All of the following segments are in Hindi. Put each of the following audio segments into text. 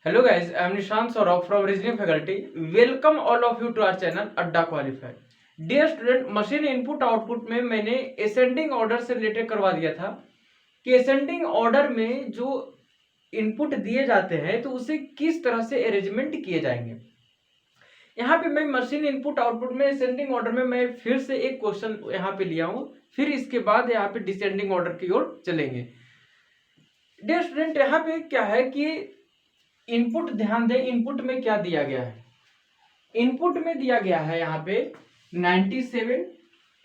Hello guys, I am Nishant Saurabh from Reasoning Faculty. Welcome all of you to our channel Adda qualify. Dear student, machine input output में मैंने असेंडिंग ऑर्डर से रिलेटेड करवा दिया था कि असेंडिंग ऑर्डर में जो इनपुट दिए जाते हैं तो उसे किस तरह से अरेंजमेंट किए जाएंगे। यहाँ पे मैं मशीन इनपुट आउटपुट में असेंडिंग ऑर्डर में मैं फिर से एक क्वेश्चन यहाँ पे लिया हूँ, फिर इसके बाद यहाँ पे डिसेंडिंग ऑर्डर की ओर चलेंगे। डियर स्टूडेंट, यहाँ पे क्या है कि इनपुट ध्यान दें, इनपुट में क्या दिया गया है। इनपुट में दिया गया है यहाँ पे 97,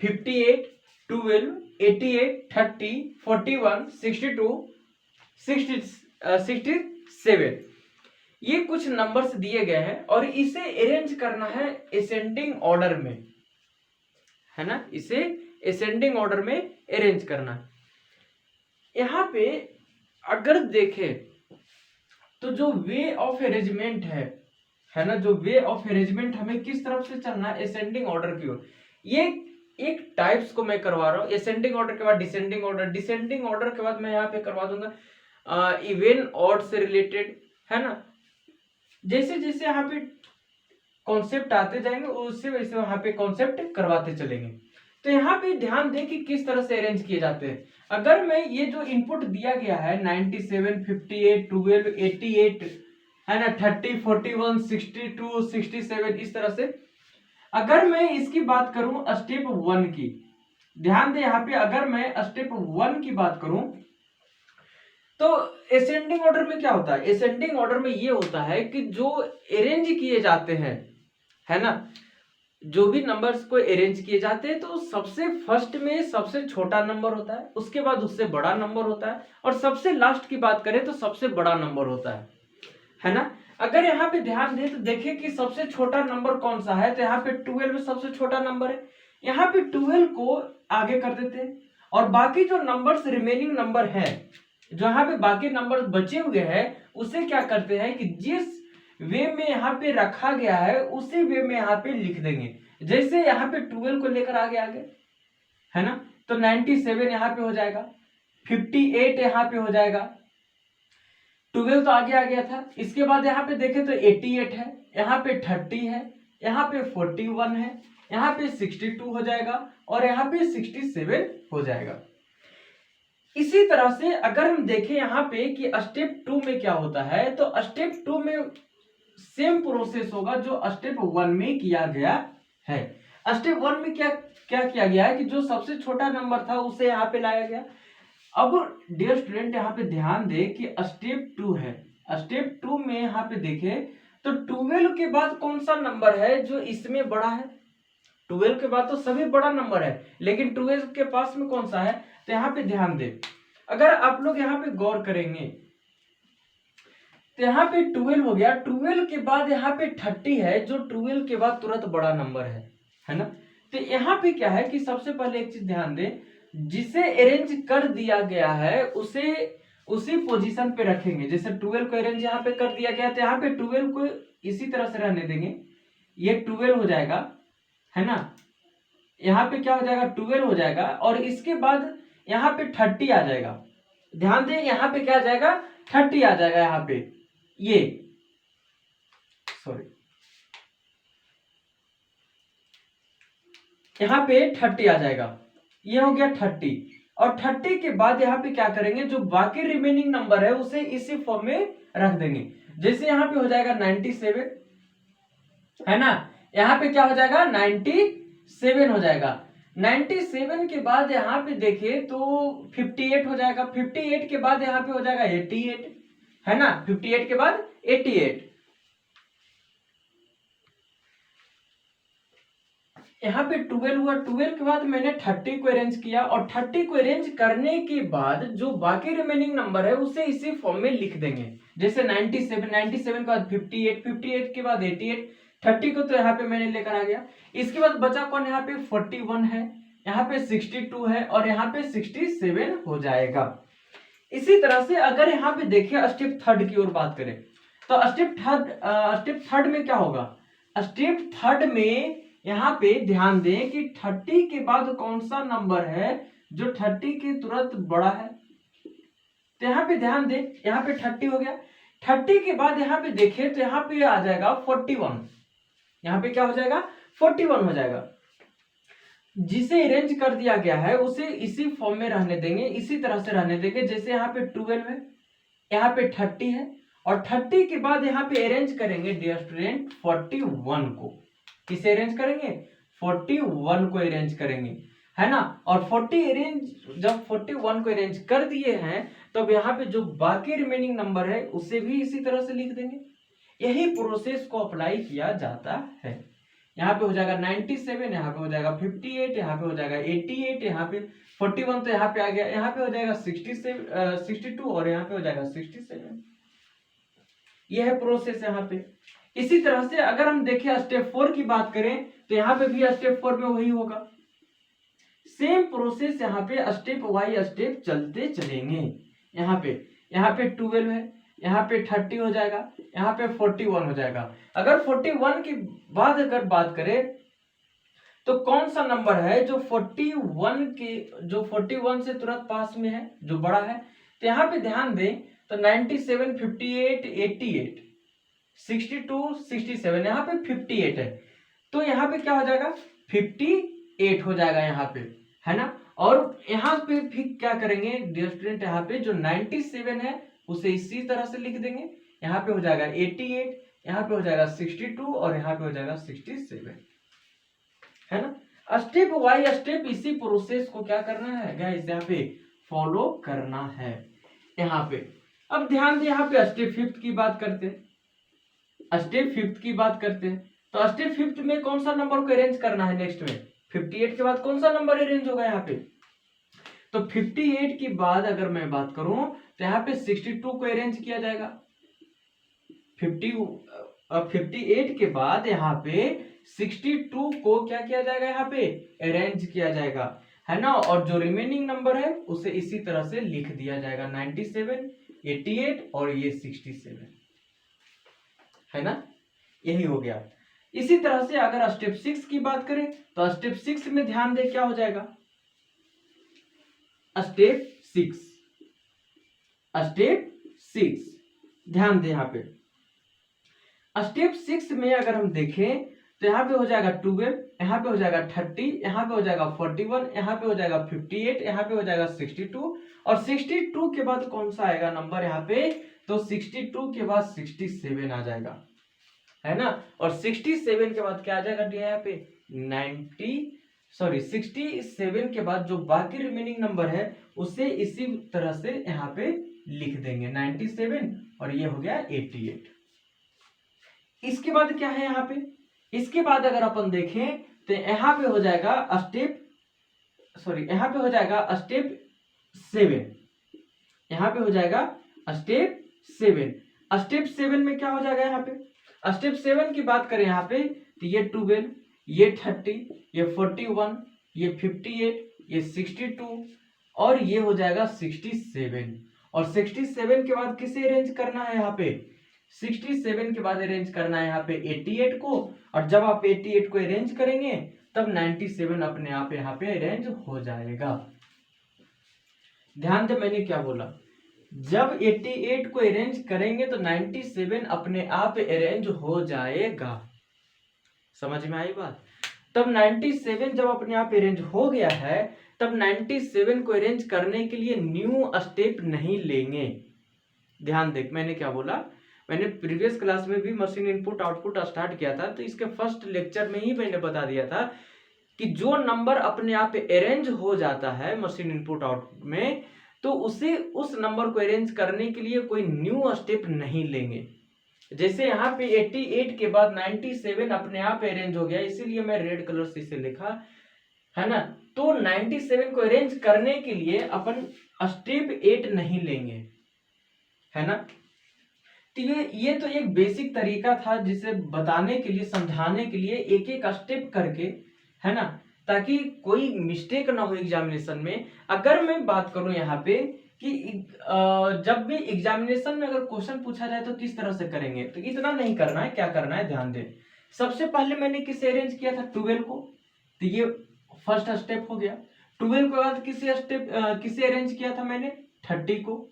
58, 12, 88, 30, 41, 62, 67 ये कुछ नंबर्स दिए गए हैं और इसे अरेंज करना है असेंडिंग ऑर्डर में, है ना। इसे असेंडिंग ऑर्डर में अरेंज करना है। यहाँ पे अगर देखें तो जो वे ऑफ अरेंजमेंट है ना, जो वे ऑफ अरेंजमेंट हमें किस तरफ से चलना है, असेंडिंग ऑर्डर की ओर। ये एक टाइप्स को मैं करवा रहा हूँ। असेंडिंग ऑर्डर के बाद डिसेंडिंग ऑर्डर, डिसेंडिंग ऑर्डर के बाद मैं यहाँ पे करवा दूंगा इवन ऑड से रिलेटेड, है ना। जैसे जैसे यहाँ पे कॉन्सेप्ट आते जाएंगे उससे वैसे वहां पे कॉन्सेप्ट करवाते चलेंगे। तो यहाँ पे ध्यान दें कि किस तरह से अरेंज किए जाते हैं। अगर मैं ये जो इनपुट दिया गया है 97, 58, 12, 88, है ना, 30, 41, 62, 67 इस तरह से, अगर मैं इसकी बात करूं स्टेप 1 की, ध्यान दें यहाँ पे अगर मैं स्टेप 1 की बात करूं तो असेंडिंग ऑर्डर में क्या होता है। असेंडिंग ऑर्डर में ये होता है कि जो अरेंज किए जाते हैं, है ना, जो भी नंबर्स को अरेंज किए जाते हैं तो सबसे फर्स्ट में सबसे छोटा नंबर होता है, उसके बाद उससे बड़ा नंबर होता है और सबसे लास्ट की बात करें तो सबसे बड़ा नंबर होता है ना। अगर यहाँ पे ध्यान दें तो देखें कि सबसे छोटा नंबर कौन सा है, तो यहाँ पे 12 सबसे छोटा नंबर है। यहाँ पे 12 को आगे कर देते हैं और बाकी जो नंबर्स रिमेनिंग नंबर है, जो यहाँ पे बाकी नंबर बचे हुए हैं, उसे क्या करते हैं कि जिस वे में यहाँ पे रखा गया है उसी वे में यहाँ पे लिख देंगे। जैसे यहाँ पे 12 को लेकर आगे है ना, तो 97 यहाँ पे हो जाएगा, 58 यहाँ पे हो जाएगा, 12 तो आगे आ गया था। इसके बाद यहाँ पे देखें तो 88 है, यहाँ पे 30 है, यहाँ पे 41 है, यहाँ पे 62 हो जाएगा और यहाँ पे 67 हो जाएगा। इसी तरह से अगर हम देखें यहाँ पे कि स्टेप 2 में क्या होता है, तो स्टेप 2 में सेम प्रोसेस होगा जो स्टेप 1 में किया गया है। स्टेप 1 में क्या क्या किया गया है कि जो सबसे छोटा नंबर था उसे यहाँ पे लाया गया। अब डियर स्टूडेंट यहाँ पे ध्यान दे कि स्टेप 2 है, स्टेप 2 में यहाँ पे देखें तो 12 के बाद कौन सा नंबर है जो इसमें बड़ा है। 12 के बाद तो सभी बड़ा नंबर है, लेकिन 12 के पास में कौन सा है, तो यहाँ पे ध्यान दे। अगर आप लोग यहाँ पे गौर करेंगे तो यहाँ पे 12 हो गया, 12 के बाद यहाँ पे 30 है जो 12 के बाद तुरंत बड़ा नंबर है ना। तो यहाँ पे क्या है कि सबसे पहले एक चीज ध्यान दें, जिसे अरेंज कर दिया गया है उसे उसी पोजीशन पे रखेंगे। जैसे 12 को अरेंज यहाँ पे कर दिया गया तो यहाँ पे 12 को इसी तरह से रहने देंगे, ये 12 हो जाएगा, है ना। यहाँ पे क्या हो जाएगा, 12 हो जाएगा और इसके बाद यहाँ पे 30 आ जाएगा। ध्यान दें यहाँ पे क्या आ जाएगा, 30 आ जाएगा। यहाँ पे ये सॉरी यहाँ पे 30 आ जाएगा, ये हो गया 30। और 30 के बाद यहाँ पे क्या करेंगे, जो बाकी रिमेनिंग नंबर है उसे इसी फॉर्म में रख देंगे। जैसे यहाँ पे हो जाएगा 97, है ना, यहाँ पे क्या हो जाएगा 97 हो जाएगा। 97 के बाद यहाँ पे देखे तो 58 हो जाएगा, 58 के बाद यहाँ पे हो जाएगा 88, है ना, 58 के बाद 88। यहाँ पे 12 हुआ, 12 के बाद मैंने 30 को अरेंज किया और 30 को अरेंज करने के बाद जो बाकी रिमेनिंग नंबर है उसे इसी फॉर्म में लिख देंगे। जैसे 97, 97 के बाद 58, 58 के बाद 88, 30 को तो यहाँ पे मैंने लेकर आ गया। इसके बाद बचा कौन, यहाँ पे 41 है, यहाँ पे 62 है और यहाँ पे 67 हो जाएगा। इसी तरह से अगर यहाँ पे देखिए स्टेप 3 की ओर बात करें तो स्टेप थर्ड में क्या होगा। स्टेप 3 में यहाँ पे ध्यान दें कि 30 के बाद कौन सा नंबर है जो 30 के तुरंत बड़ा है। तो यहाँ पे ध्यान दें, यहाँ पे 30 हो गया, 30 के बाद यहाँ पे देखें तो यहाँ पे आ जाएगा 41, यहाँ पे क्या हो जाएगा 41 हो जाएगा। जिसे अरेंज कर दिया गया है उसे इसी फॉर्म में रहने देंगे, इसी तरह से रहने देंगे। जैसे यहाँ पे 12 है, यहाँ पे 30 है, और 30 के बाद यहाँ पे अरेंज करेंगे डियर स्टूडेंट 41 को। किसे अरेंज करेंगे 41 को अरेंज करेंगे, है ना। और 40 अरेंज जब 41 को अरेंज कर दिए हैं तब यहाँ पे जो बाकी रिमेनिंग नंबर है उसे भी इसी तरह से लिख देंगे। यही प्रोसेस को अप्लाई किया जाता है। यहाँ पे हो जाएगा 97, यहाँ पे हो जाएगा 58, यहाँ पे हो जाएगा 88, यहाँ पे 41 तो यहाँ पे आ गया, यहाँ पे हो जाएगा 62 और यहाँ पे हो जाएगा 67। यह है प्रोसेस यहाँ पे। इसी तरह से अगर हम देखें स्टेप 4 की बात करें तो यहाँ पे भी स्टेप 4 में वही होगा, सेम प्रोसेस यहाँ पे स्टेप बाय स्टेप चलते चलेंगे। यहाँ पे 12 है, यहाँ पे 30 हो जाएगा, यहाँ पे 41 हो जाएगा। अगर 41 के बाद अगर बात करें तो कौन सा नंबर है जो 41 से तुरंत पास में है, जो बड़ा है। तो यहाँ पे ध्यान दें तो 97, 58, 88, 62, 67, यहाँ पे 58 है, तो यहाँ पे क्या हो जाएगा 58 हो जाएगा यहाँ पे, है ना। और यहाँ पे फिर क्या करेंगे डियर स्टूडेंट, यहाँ पे जो 97 है उसे इसी तरह से लिख देंगे। यहाँ पे हो जाएगा 88, यहाँ पे हो जाएगा 62 और यहाँ पे हो जाएगा 67, है ना। स्टेप बाय स्टेप इसी प्रोसेस को क्या करना है गाइस, यहाँ पे फॉलो करना है। यहाँ पे अब ध्यान दें, यहाँ पे स्टेप 5 की बात करते हैं। स्टेप 5 की बात करते हैं तो स्टेप 5 में कौन सा नंबर को अरेंज करना है नेक्स्ट में, 58 के बाद कौन सा नंबर अरेंज होगा यहाँ पे। तो 58 के बाद अगर मैं बात करूं तो यहाँ पे 62 को अरेंज किया जाएगा। 58 के बाद यहाँ पे 62 को क्या किया जाएगा, यहाँ पे अरेंज किया जाएगा, है ना। और जो रिमेनिंग नंबर है उसे इसी तरह से लिख दिया जाएगा, 97, 88 और ये 67, है ना। यही हो गया। इसी तरह से अगर स्टेप 6 की बात करें तो स्टेप 6 में ध्यान दे क्या हो जाएगा, स्टेप 6 ध्यान दे। यहाँ पे स्टेप 6 में अगर हम देखें तो यहाँ पे हो जाएगा 12, यहाँ पे हो जाएगा 30, यहाँ पे हो जाएगा 41, यहाँ पे हो जाएगा 58, यहाँ पे हो जाएगा 62 और 62 के बाद कौन सा आएगा नंबर यहाँ पे, तो 62 के बाद 67 आ जाएगा, है ना। और 67 के बाद क्या आ जाएगा यहाँ पे 67 के बाद जो बाकी रिमेनिंग नंबर है उसे इसी तरह से यहाँ पे लिख देंगे, 97 और ये हो गया 88। इसके बाद क्या है यहाँ पे, इसके बाद अगर अपन देखें तो यहाँ पे हो जाएगा स्टेप 7, यहाँ पे हो जाएगा स्टेप 7 में क्या हो जाएगा यहाँ पे, स्टेप 7 की बात करें यहाँ पे तो ये 12, ये 30, ये 41, ये 58, ये 62 और ये हो जाएगा 67। और 67 के बाद किसे अरेंज करना है यहाँ पे, 67 के बाद अरेंज करना है यहाँ पे 88 को। और जब आप 88 को अरेंज करेंगे तब 97 अपने आप यहाँ पे अरेंज हो जाएगा। ध्यान दे मैंने क्या बोला, जब 88 को अरेंज करेंगे तो 97 अपने आप अरेंज हो जाएगा। समझ में आई बात। तब 97 जब अपने आप अरेंज हो गया है तब 97 को अरेंज करने के लिए न्यू स्टेप नहीं लेंगे। ध्यान देख मैंने क्या बोला, मैंने प्रीवियस क्लास में भी मशीन इनपुट आउटपुट स्टार्ट किया था तो इसके फर्स्ट लेक्चर में ही मैंने बता दिया था कि जो नंबर अपने आप अरेंज हो जाता है मशीन इनपुट आउटपुट में तो उसे उस नंबर को अरेंज करने के लिए कोई न्यू स्टेप नहीं लेंगे। जैसे यहाँ पे 88 के बाद 97 अपने आप अरेंज हो गया, इसीलिए मैं रेड कलर से इसे लिखा, है ना। तो 97 को अरेंज करने के लिए अपन स्टेप 8 नहीं लेंगे, है ना। तो ये तो एक बेसिक तरीका था जिसे बताने के लिए, समझाने के लिए एक एक स्टेप करके, है ना, ताकि कोई मिस्टेक ना हो एग्जामिनेशन में। अगर मैं बात करूं यहाँ पे कि जब भी एग्जामिनेशन में अगर क्वेश्चन पूछा जाए तो किस तरह से करेंगे, तो इतना नहीं करना है। क्या करना है ध्यान दें, सबसे पहले मैंने किसे अरेंज किया था 12 को, तो ये फर्स्ट स्टेप हो गया। 12 के बाद किसे अरेंज किया था मैंने 30 को,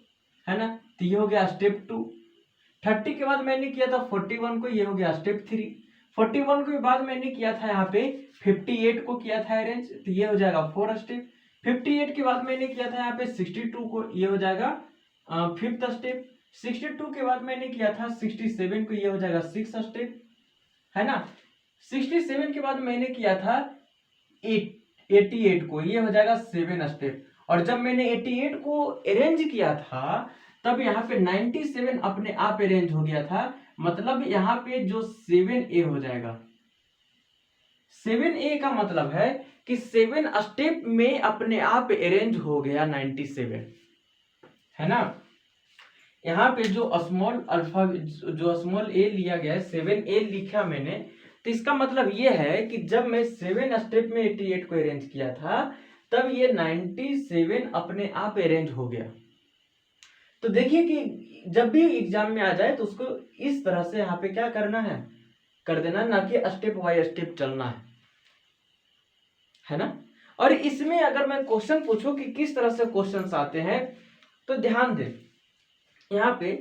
है ना, तो ये हो गया स्टेप 2। 30 के बाद मैंने किया था 41 को, ये हो गया स्टेप 3। 41 के बाद मैंने किया था यहाँ पे 58 को किया था अरेंज, तो ये हो जाएगा 4 स्टेप। 58 के बाद मैंने किया था यहाँ पे 62 को, ये हो जाएगा 5th स्टेप। 62 के बाद मैंने किया था 67 को, ये हो जाएगा 6th स्टेप, है ना। 67 के बाद मैंने किया था 88 को, ये हो जाएगा 7 स्टेप। और जब मैंने 88 को अरेंज किया था तब यहाँ पे 97 अपने आप अरेंज हो गया था, मतलब यहाँ पे जो 7A हो जाएगा। 7A का मतलब है कि 7 स्टेप में अपने आप अरेंज हो गया 97, है ना। यहाँ पे जो स्मॉल अल्फा, जो स्मॉल a लिया गया है 7A लिखा मैंने, तो इसका मतलब ये है कि जब मैं 7 स्टेप में 88 को अरेंज किया था तब ये 97 अपने आप अरेंज हो गया। तो देखिए कि जब भी एग्जाम में आ जाए तो उसको इस तरह से यहाँ पे क्या करना है, कर देना, ना कि स्टेप बाय स्टेप चलना है ना। और इसमें अगर मैं क्वेश्चन पूछूं कि किस तरह से क्वेश्चंस आते हैं, तो ध्यान दें यहाँ पे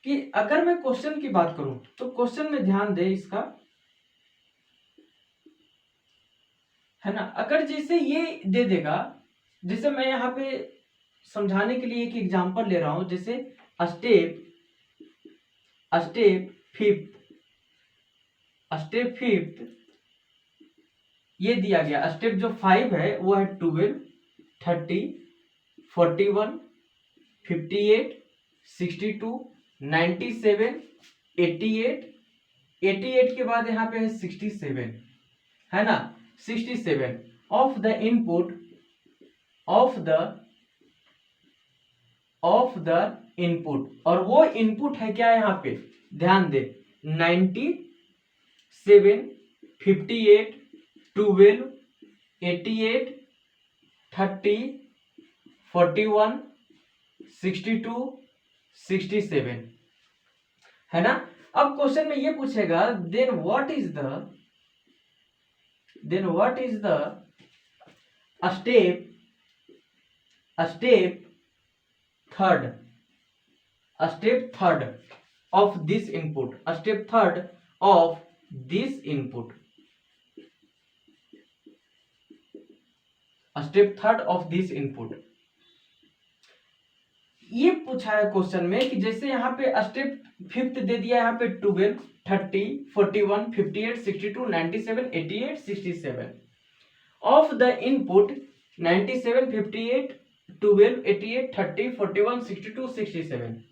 कि अगर मैं क्वेश्चन की बात करूं तो क्वेश्चन में ध्यान दें इसका, है ना। अगर जैसे ये दे देगा, जैसे मैं यहाँ पे समझाने के लिए एक एग्जांपल ले रहा हूं, जैसे स्टेप फिफ्थ ये दिया गया। स्टेप जो 5 है वो है 12, 30, 41, 58, 62, 97, 88, 88 के बाद यहाँ पे है 67, है ना। 67 ऑफ द इनपुट और वो इनपुट है क्या यहाँ पे, ध्यान दे, 97, 58, 12, 88, 30, 41, 62, 67, है ना। अब क्वेश्चन में ये पूछेगा then what is the step third of this input, step third of this input, step third of this input। ये पूछा है क्वेश्चन में कि जैसे यहाँ पे स्टेप फिफ्थ दे दिया, यहाँ पे 12, 30, 41, 58, 62, 97, 88, 67 ऑफ द इनपुट 97, 58, 12, 88, 30, 41, 62, 67।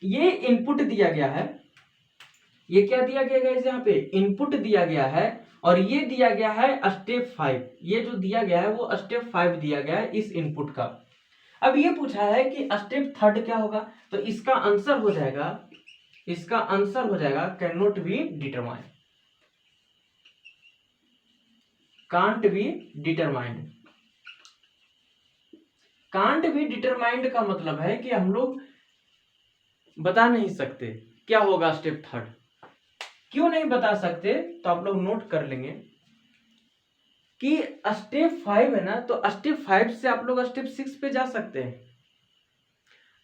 ये इनपुट दिया गया है, ये क्या दिया गया है, यहाँ पे इनपुट दिया गया है, और ये दिया गया है स्टेप 5। ये जो दिया गया है वो स्टेप 5 दिया गया है इस इनपुट का। अब ये पूछा है कि स्टेप थर्ड क्या होगा, तो इसका आंसर हो जाएगा can not be determined, can't be determined. Can't be determined का मतलब है कि हम लोग बता नहीं सकते क्या होगा स्टेप थर्ड। क्यों नहीं बता सकते, तो आप लोग नोट कर लेंगे कि स्टेप 5 है ना, तो स्टेप 5 से आप लोग स्टेप 6 पे जा सकते हैं,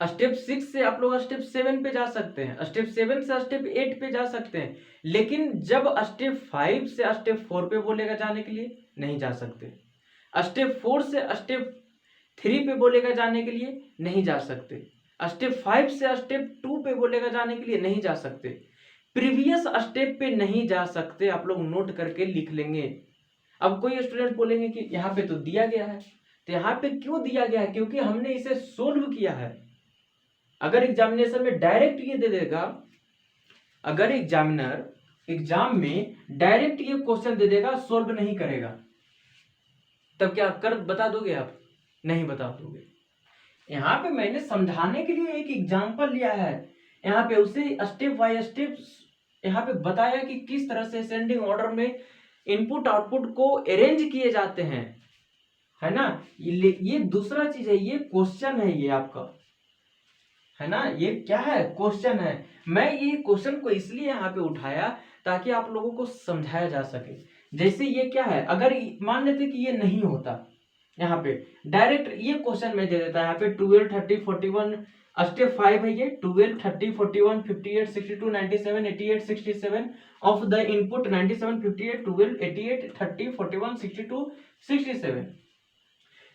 स्टेप 6 से आप लोग स्टेप 7 पे जा सकते हैं, स्टेप 7 से स्टेप 8 पे जा सकते हैं। लेकिन जब स्टेप 5 से स्टेप 4 पे बोलेगा जाने के लिए, नहीं जा सकते। स्टेप 4 से स्टेप 3 पे बोलेगा जाने के लिए, नहीं जा सकते। स्टेप 5 से स्टेप 2 पे बोलेगा जाने के लिए, नहीं जा सकते। प्रीवियस स्टेप पे नहीं जा सकते, आप लोग नोट करके लिख लेंगे। अब कोई स्टूडेंट बोलेंगे कि यहाँ पे तो दिया गया है, तो यहाँ पे क्यों दिया गया है, क्योंकि हमने इसे सोल्व किया है। अगर एग्जामिनेशन में डायरेक्ट ये दे देगा, अगर एग्जामिनर एग्जाम में डायरेक्ट ये क्वेश्चन दे देगा, सोल्व नहीं करेगा, तब क्या कर बता दोगे आप, नहीं बता दोगे। यहाँ पे मैंने समझाने के लिए एक एग्जांपल लिया है, यहाँ पे उसे स्टेप बाय स्टेप यहाँ पे बताया कि किस तरह से असेंडिंग ऑर्डर में इनपुट आउटपुट को अरेंज किए जाते हैं, है ना। ये दूसरा चीज है, ये क्वेश्चन है, ये आपका है ना, ये क्या है, क्वेश्चन है। मैं ये क्वेश्चन को इसलिए यहाँ पे उठाया ताकि आप लोगों को समझाया जा सके। जैसे ये क्या है, अगर मान लेते कि ये नहीं होता, यहाँ पे डायरेक्ट ये क्वेश्चन में दे देता है, यहाँ पे 12, 30, 41, स्टेप 5 है ये 12 30 41 58 62 97 88 67 of the input 97 58 12 88 30 41 62 67।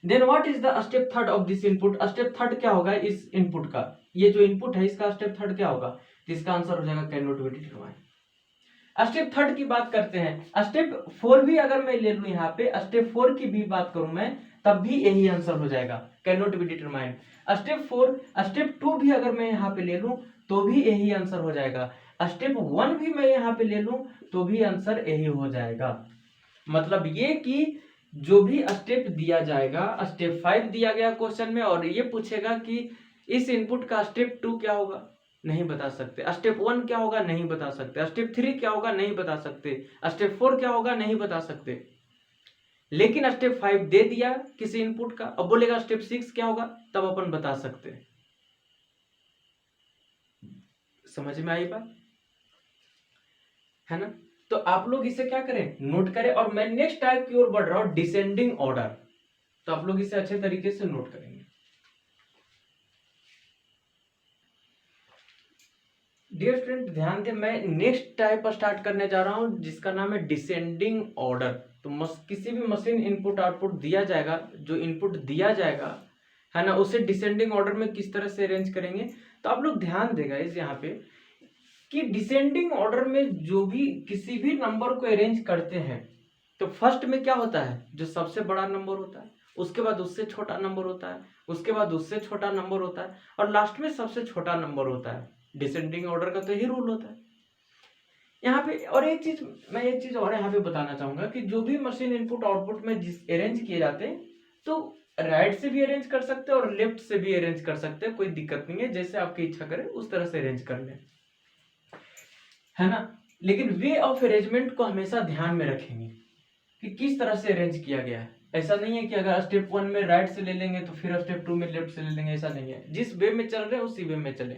Then what is the step third of this input, step third क्या होगा इस इनपुट का, ये जो इनपुट है इसका स्टेप थर्ड क्या होगा, तो इसका आंसर हो जाएगा can not be determined. Step third की बात करते हैं, स्टेप 4 भी अगर मैं ले लूं यहाँ पे, स्टेप 4 की भी बात करूं मैं, तब भी यही आंसर हो जाएगा can not be determined. Step 4 step 2 भी अगर मैं यहाँ पे ले लूं तो भी यही आंसर हो जाएगा, स्टेप 1 भी मैं यहाँ पे ले लूं तो भी आंसर यही हो जाएगा। मतलब ये कि जो भी स्टेप दिया जाएगा, स्टेप 5 दिया गया क्वेश्चन में और ये पूछेगा कि इस इनपुट का स्टेप 2 क्या होगा, नहीं बता सकते, स्टेप 1 क्या होगा नहीं बता सकते, स्टेप 3 क्या होगा नहीं बता सकते, स्टेप 4 क्या होगा नहीं बता सकते। लेकिन स्टेप 5 दे दिया किसी इनपुट का, अब बोलेगा स्टेप 6 क्या होगा, तब अपन बता सकते हैं। समझ में आई बात है ना। तो आप लोग इसे क्या करें, नोट करें, और मैं नेक्स्ट टाइप की ओर बढ़ रहा हूं, डिसेंडिंग ऑर्डर, तो आप लोग इसे अच्छे तरीके से नोट करेंगे। डियर स्टूडेंट ध्यान दें, मैं नेक्स्ट टाइप स्टार्ट करने जा रहा हूं जिसका नाम है डिसेंडिंग ऑर्डर। तो किसी भी मशीन इनपुट आउटपुट दिया जाएगा, जो इनपुट दिया जाएगा है ना, उसे डिसेंडिंग ऑर्डर में किस तरह से अरेंज करेंगे। तो आप लोग ध्यान देगा इस यहाँ पे कि डिसेंडिंग ऑर्डर में जो भी किसी भी नंबर को अरेंज करते हैं, तो फर्स्ट में क्या होता है, जो सबसे बड़ा नंबर होता है, उसके बाद उससे छोटा नंबर होता है, उसके बाद उससे छोटा नंबर होता है, और लास्ट में सबसे छोटा नंबर होता है। डिसेंडिंग ऑर्डर का तो यही रूल होता है यहाँ पे। और एक चीज और यहाँ पे बताना चाहूंगा कि जो भी मशीन इनपुट आउटपुट में जिस अरेंज किए जाते हैं, तो राइट से भी अरेंज कर सकते हैं और लेफ्ट से भी अरेंज कर सकते हैं, कोई दिक्कत नहीं है, जैसे आपकी इच्छा करे उस तरह से अरेंज कर लें, है ना। लेकिन वे ऑफ अरेंजमेंट को हमेशा ध्यान में रखेंगे कि किस तरह से अरेंज किया गया है। ऐसा नहीं है कि अगर स्टेप 1 में राइट से ले लेंगे तो फिर स्टेप 2 में लेफ्ट से ले लेंगे, ऐसा नहीं है, जिस वे में चल रहे हैं उसी वे में चले।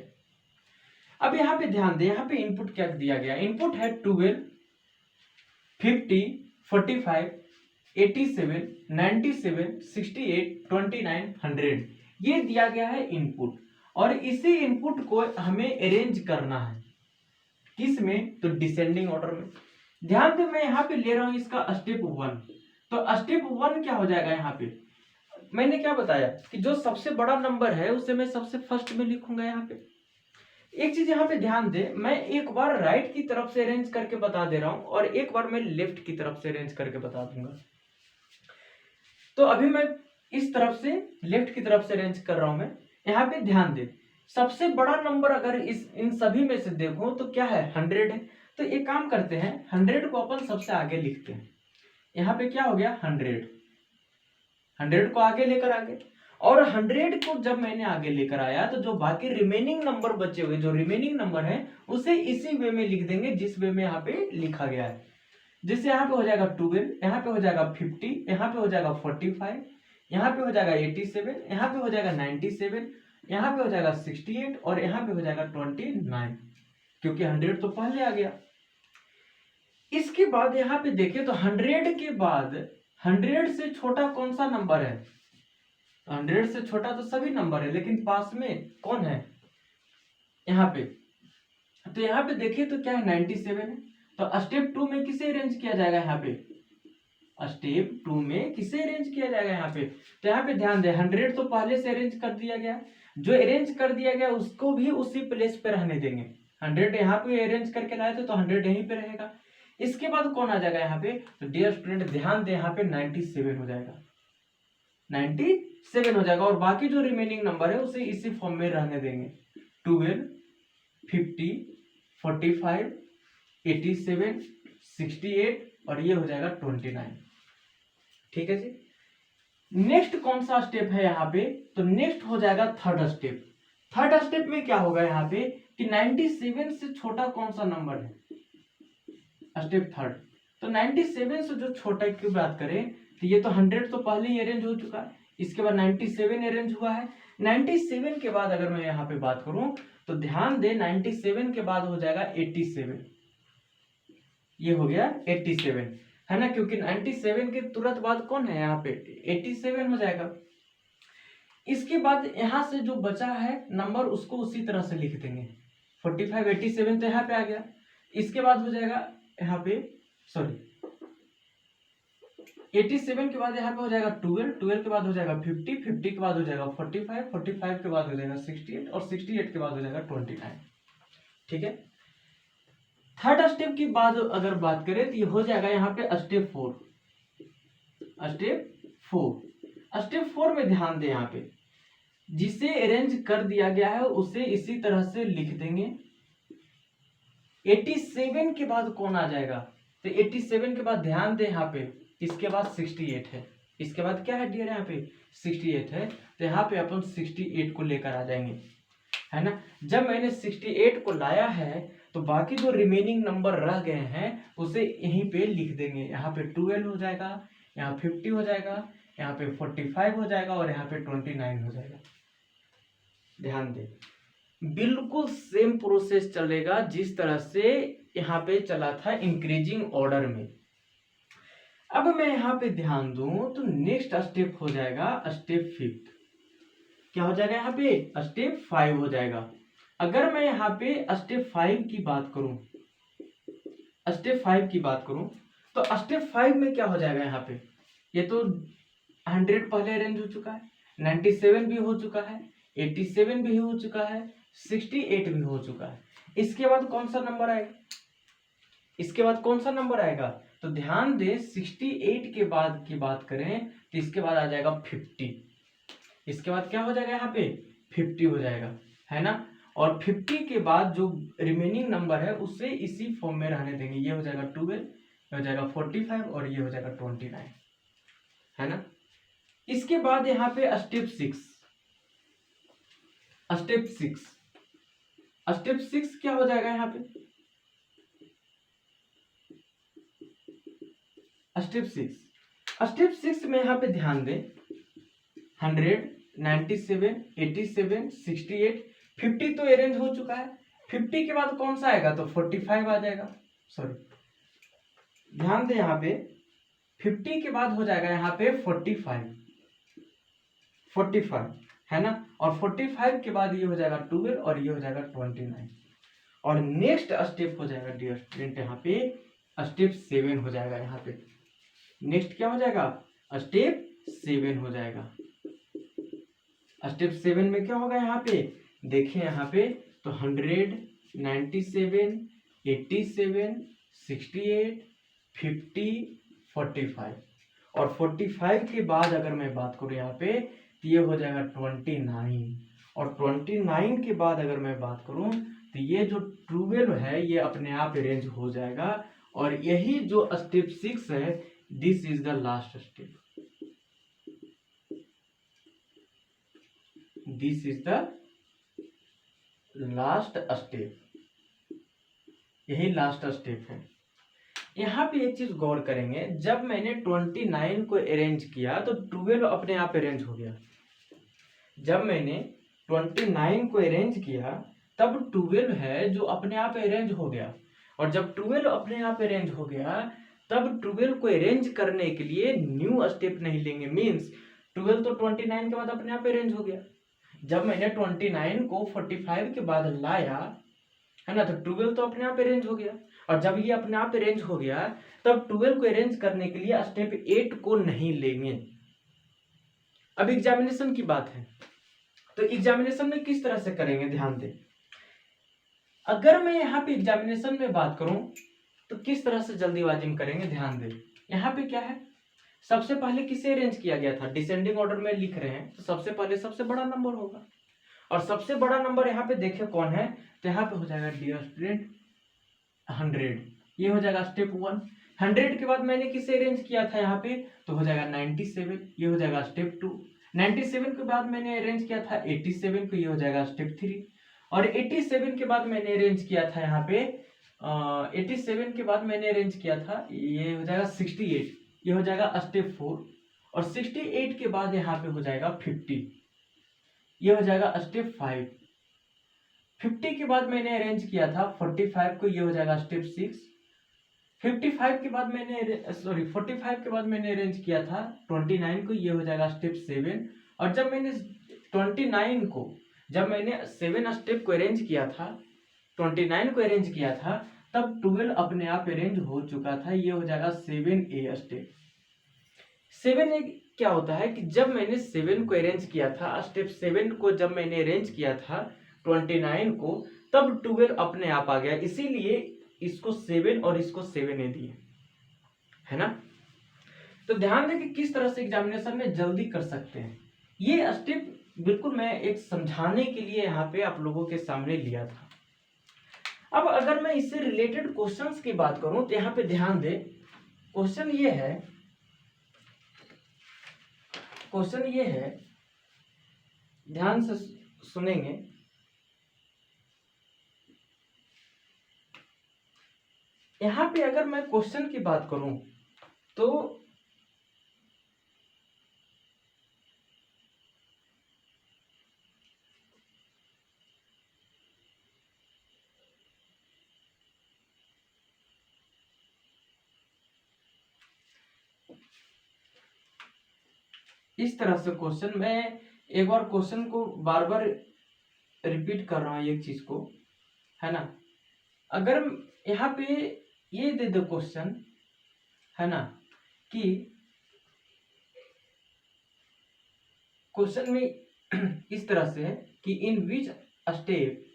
अब यहाँ पे ध्यान दें, यहाँ पे इनपुट क्या दिया गया, इनपुट है 12 50 45 87 97 68 29 100, ये दिया गया है इनपुट, और इसी इनपुट को हमें अरेंज करना है किस में, तो डिसेंडिंग ऑर्डर में। ध्यान दें मैं यहाँ पे ले रहा हूं इसका स्टेप 1, तो स्टेप 1 क्या हो जाएगा, यहाँ पे मैंने क्या बताया कि जो सबसे बड़ा नंबर है उसे मैं सबसे फर्स्ट में लिखूंगा। यहाँ पे एक चीज यहाँ पे ध्यान दे, मैं एक बार राइट की तरफ से अरेंज करके बता दे रहा हूं और एक बार मैं लेफ्ट की तरफ से अरेंज करके बता दूंगा। तो अभी मैं इस तरफ से लेफ्ट की तरफ से अरेंज कर रहा हूं मैं। यहाँ पे ध्यान दे, सबसे बड़ा नंबर अगर इन सभी में से देखो तो क्या है, 100 है। तो एक काम करते हैं, 100 को अपन सबसे आगे लिखते हैं। यहाँ पे क्या हो गया, 100 को आगे लेकर आ गए, और 100 को जब मैंने आगे लेकर आया तो जो बाकी रिमेनिंग नंबर बचे हुए, जो रिमेनिंग नंबर है उसे इसी वे में लिख देंगे जिस वे में यहाँ पे लिखा गया है। जैसे यहाँ पे हो जाएगा 12, यहाँ पे हो जाएगा 50, यहाँ पे हो जाएगा 45, यहाँ पे हो जाएगा 87, यहाँ पे हो जाएगा 97, यहाँ पे हो जाएगा 68, और यहाँ पे हो जाएगा 29, क्योंकि 100 तो पहले आ गया। इसके बाद यहाँ पे देखें तो 100 के बाद 100 से छोटा कौन सा नंबर है, 100 से छोटा तो सभी नंबर है, लेकिन पास में कौन है यहाँ पे, तो यहाँ पे देखिए तो क्या है, 97 है। तो स्टेप 2 में किसे अरेंज किया जाएगा, यहाँ पे स्टेप 2 में किसे अरेंज किया जाएगा यहाँ पे, तो यहाँ पे ध्यान दें 100 तो पहले से अरेंज कर दिया गया, जो अरेंज कर दिया गया उसको भी उसी प्लेस पे रहने देंगे। 100 यहाँ पे अरेंज करके लाए थे तो 100 यहीं पे रहेगा। इसके बाद कौन आ जाएगा यहाँ पे, तो डियर स्टूडेंट ध्यान दें यहाँ पे 97 हो जाएगा, 97 हो जाएगा, और बाकी जो रिमेनिंग नंबर है उसे इसी फॉर्म में रहने देंगे, 12 50 45 87 68, और ये हो जाएगा 29। ठीक है जी। नेक्स्ट कौन सा स्टेप है यहाँ पे, तो नेक्स्ट हो जाएगा थर्ड स्टेप। थर्ड स्टेप में क्या होगा यहाँ पे कि 97 से छोटा कौन सा नंबर है, स्टेप थर्ड। तो 97 से जो छोटा की बात करें तो ये तो 100 तो पहले ही अरेंज हो चुका है, इसके बाद 97 अरेंज हुआ है। 97 के बाद अगर मैं यहाँ पे बात करूं तो ध्यान दे 97 के बाद हो जाएगा 87, ये हो गया 87, है ना, क्योंकि 97 के तुरंत बाद कौन है यहाँ पे 87 हो जाएगा। इसके बाद यहाँ से जो बचा है नंबर उसको उसी तरह से लिख देंगे। 45 87 तो यहाँ पे आ गया। इसके बाद हो जाएगा यहाँ पे 87 के बाद यहाँ पे हो जाएगा 12, 12 के बाद हो जाएगा 50, 50 के बाद हो जाएगा 45, 45 के बाद हो जाएगा 68 और 68 के बाद हो जाएगा 29। ठीक है। थर्ड स्टेप की बात अगर बात करें तो ये हो जाएगा यहाँ पे स्टेप 4। स्टेप 4 में ध्यान दें, यहाँ पे जिसे अरेंज कर दिया गया है उसे इसी तरह से लिख देंगे। 87 के बाद कौन आ जाएगा, तो 87 के बाद ध्यान दें यहाँ पे इसके बाद 68 है। इसके बाद क्या है डियर, यहाँ पे 68 है, तो यहाँ पे अपन 68 को लेकर आ जाएंगे, है ना। जब मैंने 68 को लाया है तो बाकी जो रिमेनिंग नंबर रह गए हैं उसे यहीं पे लिख देंगे। यहाँ पे 12 हो जाएगा, यहाँ 50 हो जाएगा, यहाँ पे 45 हो जाएगा और यहाँ पे 29 हो जाएगा। ध्यान दें, बिल्कुल सेम प्रोसेस चलेगा जिस तरह से यहाँ पे चला था इंक्रीजिंग ऑर्डर में। अब मैं यहाँ पे ध्यान दूं तो नेक्स्ट स्टेप हो जाएगा स्टेप 5। क्या हो जाएगा यहाँ पे, स्टेप 5 हो जाएगा। अगर मैं यहाँ पे स्टेप 5 की बात करूं, स्टेप 5 की बात करूं तो स्टेप 5 में क्या हो जाएगा, यहाँ पे ये तो 100 पहले अरेंज हो चुका है, 97 भी हो चुका है, 87 भी हो चुका है, 68 भी हो चुका है। इसके बाद कौन सा नंबर आएगा, इसके बाद कौन सा नंबर आएगा, तो ध्यान दे 68 के बाद की बात करें तो इसके बाद आ जाएगा 50। इसके बाद क्या हो जाएगा, यहाँ पे 50 हो जाएगा, है ना। और 50 के बाद जो रिमेनिंग नंबर है उसे इसी फॉर्म में रहने देंगे। ये हो जाएगा 12, ये हो जाएगा 45 और ये हो जाएगा 29, है ना। इसके बाद यहाँ पे स्टेप 6 क्या हो जाएगा, यहाँ पे स्टेप 6 में यहाँ पे ध्यान दें 100, 97, 87, 68, 50 तो अरेंज हो चुका है। 50 के बाद कौन सा आएगा, तो 45 आ जाएगा। ध्यान दें यहाँ पे 50 के बाद हो जाएगा यहाँ पे 45, है ना। और 45 के बाद ये हो जाएगा 12 और ये हो जाएगा 29। और नेक्स्ट स्टेप हो जाएगा डियर स्टूडेंट यहाँ पे स्टेप 7 हो जाएगा। यहाँ पे नेक्स्ट क्या हो जाएगा, स्टेप 7 हो जाएगा। स्टेप 7 में क्या होगा, यहाँ पे देखिए यहाँ पे तो 100, 97, 87, 68, 50, 45 और 45 के बाद अगर मैं बात करूँ यहाँ पे तो ये हो जाएगा 29 और 29 के बाद अगर मैं बात करूँ तो ये जो 12 है ये अपने आप अरेंज हो जाएगा। और यही जो स्टेप 6 है this is the last step, this is the last step, यही लास्ट स्टेप है। यहाँ पे एक चीज गौर करेंगे, जब मैंने 29 को अरेंज किया तो 12 अपने आप अरेंज हो गया। जब मैंने 29 को अरेंज किया तब 12 है जो अपने आप अरेंज हो गया। और जब 12 अपने आप अरेंज हो गया तब 12 को अरेंज करने के लिए न्यू स्टेप नहीं लेंगे। मींस 12 तो 29 के बाद अपने आप अरेंज हो गया। जब मैंने 29 को 45 के बाद लाया, है ना, तो 12 तो अपने आप अरेंज हो गया। और जब ये अपने आप अरेंज हो गया तब 12 को अरेंज करने के लिए स्टेप 8 को नहीं लेंगे। अब एग्जामिनेशन की बात है तो एग्जामिनेशन में किस तरह से करेंगे, ध्यान दें। अगर मैं यहाँ पे एग्जामिनेशन में बात करूं तो किस तरह से जल्दीबाजी में करेंगे, ध्यान दें। यहाँ पे क्या है, सबसे पहले किसे अरेंज किया गया था, डिसेंडिंग ऑर्डर में लिख रहे हैं तो सबसे पहले सबसे बड़ा नंबर होगा। और सबसे बड़ा नंबर यहाँ पे देखे कौन है, तो यहाँ पे हो जाएगा डियर स्टूडेंट 100। ये हो जाएगा स्टेप 1। 100 के बाद मैंने किसे अरेंज किया था यहाँ पे, तो हो जाएगा 97। ये हो जाएगा स्टेप 2। 97 के बाद मैंने अरेंज किया था 87 को, ये हो जाएगा स्टेप 3। और 87 के बाद मैंने अरेंज किया था यहाँ पे 87 के बाद मैंने अरेंज किया था, ये हो जाएगा 68, ये हो जाएगा स्टेप 4। और 68 के बाद यहाँ पे हो जाएगा 50, ये हो जाएगा स्टेप 5। 50 के बाद मैंने अरेंज किया था 45 को, ये हो जाएगा स्टेप 6। 45 के बाद मैंने अरेंज किया था 29 को, ये हो जाएगा स्टेप 7। और जब मैंने 29 को जब मैंने 7 स्टेप को अरेंज किया था, 29 को अरेंज किया था, तब 12 अपने आप अरेंज हो चुका था। ये हो जाएगा 7A स्टेप। 7A क्या होता है कि जब मैंने 7 को अरेंज किया था, स्टेप 7 को जब मैंने अरेंज किया था 29 को, तब 12 अपने आप आ गया, इसीलिए इसको 7 और इसको 7A दिए, है ना। तो ध्यान दें कि किस तरह से एग्जामिनेशन में जल्दी कर सकते हैं। ये स्टेप बिल्कुल मैं एक समझाने के लिए यहाँ पे आप लोगों के सामने लिया था। अब अगर मैं इससे रिलेटेड क्वेश्चंस की बात करूं तो यहाँ पे ध्यान दें, क्वेश्चन ये है, ध्यान से सुनेंगे। यहाँ पे अगर मैं क्वेश्चन की बात करूं तो इस तरह से क्वेश्चन, मैं एक बार क्वेश्चन को बार बार रिपीट कर रहा हूं एक चीज को, है ना। अगर यहाँ पे ये दे दो क्वेश्चन, है ना, कि क्वेश्चन में इस तरह से है कि in which step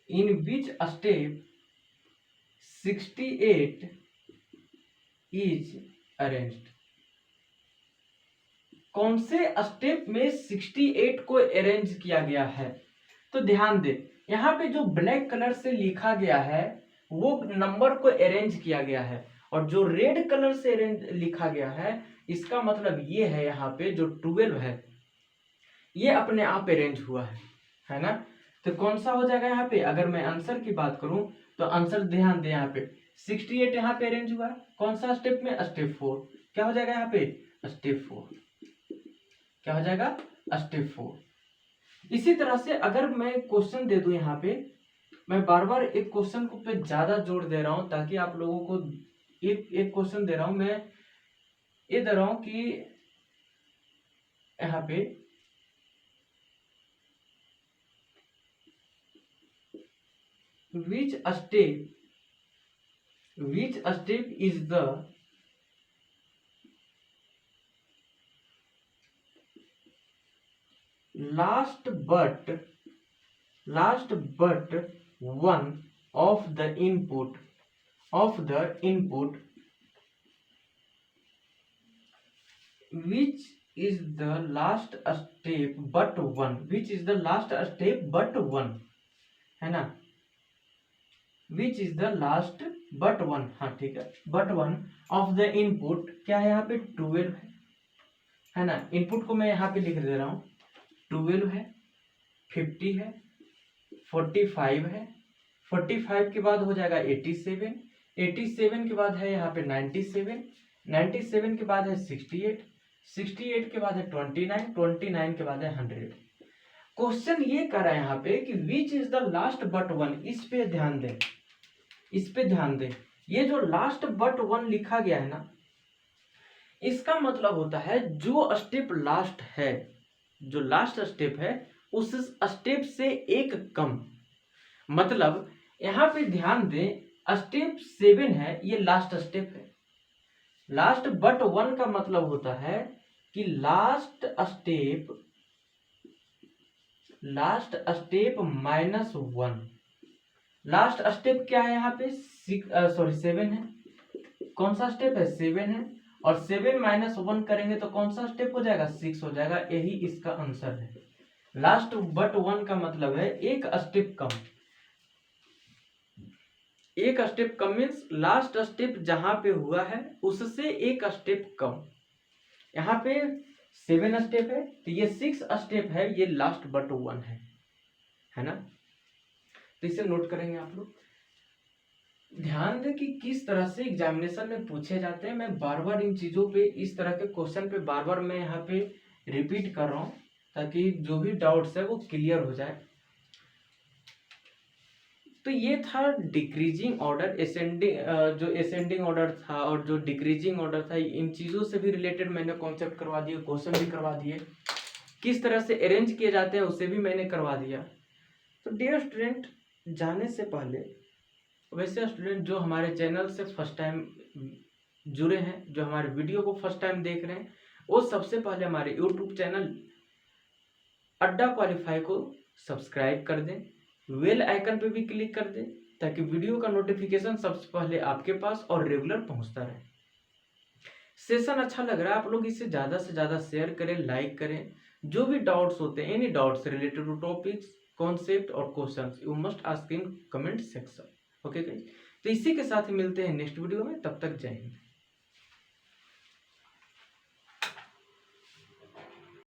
in which step 68 is arranged। कौन से स्टेप में 68 को अरेंज किया गया है। तो ध्यान दे, यहाँ पे जो ब्लैक कलर से लिखा गया है वो नंबर को अरेंज किया गया है, और जो रेड कलर से अरेंज लिखा गया है इसका मतलब ये है यहाँ पे जो 12 है ये अपने आप अरेंज हुआ है ना। तो कौन सा हो जाएगा यहाँ पे, अगर मैं आंसर की बात करूं तो आंसर ध्यान दे, यहाँ पे 68 यहाँ पे अरेंज हुआ है। कौन सा स्टेप में, स्टेप 4। क्या हो जाएगा यहाँ पे, स्टेप 4। क्या हो जाएगा, स्टेप 4। इसी तरह से अगर मैं क्वेश्चन दे दूं, यहाँ पे मैं बार बार एक क्वेश्चन को पे ज्यादा जोर दे रहा हूं ताकि आप लोगों को एक क्वेश्चन दे रहा हूं, मैं ये दे रहा हूं कि यहाँ पे which step is the last but one of the input which is the last step but one, है ना। Which is the last but one, हाँ ठीक है, but one of the input क्या है यहाँ पे 12 है ना। इनपुट को मैं यहाँ पे लिख दे रहा हूँ, 12 है, 50 है, 45 है, 45 के बाद हो जाएगा 87, 87 के बाद है यहाँ पे 97, 97 के बाद है 68, 68 के बाद है 29, 29 के बाद है 100। क्वेश्चन ये कर रहा है यहाँ पे कि which is the last but one, इस पे ध्यान दें, ये जो लास्ट बट वन लिखा गया है ना, इसका मतलब होता है जो स्टेप लास्ट है, जो लास्ट स्टेप है उस स्टेप से एक कम। मतलब यहाँ पे ध्यान दें, स्टेप 7 है, ये लास्ट स्टेप है। लास्ट बट वन का मतलब होता है कि लास्ट स्टेप -1। लास्ट स्टेप क्या है यहाँ पे, 7 है। कौन सा स्टेप है, 7 है, और 7 - 1 करेंगे तो कौन सा स्टेप हो जाएगा, 6 हो जाएगा। यही इसका आंसर है। लास्ट बट वन का मतलब है एक स्टेप कम। एक step come means last step जहां पे हुआ है उससे एक स्टेप कम। यहाँ पे 7 स्टेप है तो ये 6 स्टेप है, ये लास्ट बट वन है ना। तो इसे नोट करेंगे आप लोग। ध्यान दें कि किस तरह से एग्जामिनेशन में पूछे जाते हैं। मैं बार बार इन चीजों पे, इस तरह के क्वेश्चन पे बार बार मैं यहाँ पे रिपीट कर रहा हूँ ताकि जो भी डाउट्स है वो क्लियर हो जाए। तो ये था डिक्रीजिंग ऑर्डर, असेंडिंग जो असेंडिंग ऑर्डर था और जो डिक्रीजिंग ऑर्डर था, इन चीज़ों से भी रिलेटेड मैंने कॉन्सेप्ट करवा दिए, क्वेश्चन भी करवा दिए, किस तरह से अरेंज किए जाते हैं उसे भी मैंने करवा दिया। तो डियर स्टूडेंट, जाने से पहले, वैसे स्टूडेंट जो हमारे चैनल से फर्स्ट टाइम जुड़े हैं, जो हमारे वीडियो को फर्स्ट टाइम देख रहे हैं, वो सबसे पहले हमारे यूट्यूब चैनल अड्डा क्वालिफाई को सब्सक्राइब कर दें, बेल आइकन पे भी क्लिक कर दें, ताकि वीडियो का नोटिफिकेशन सबसे पहले आपके पास और रेगुलर पहुंचता रहे। सेशन अच्छा लग रहा है, आप लोग इसे ज़्यादा से ज़्यादा शेयर करें, लाइक करें। जो भी डाउट्स होते हैं, any doubts related to topics, concept और questions, you must ask in comment section. Okay guys, तो इसी के साथ मिलते हैं नेक्स्ट वीडियो में, तब तक जय हिंद।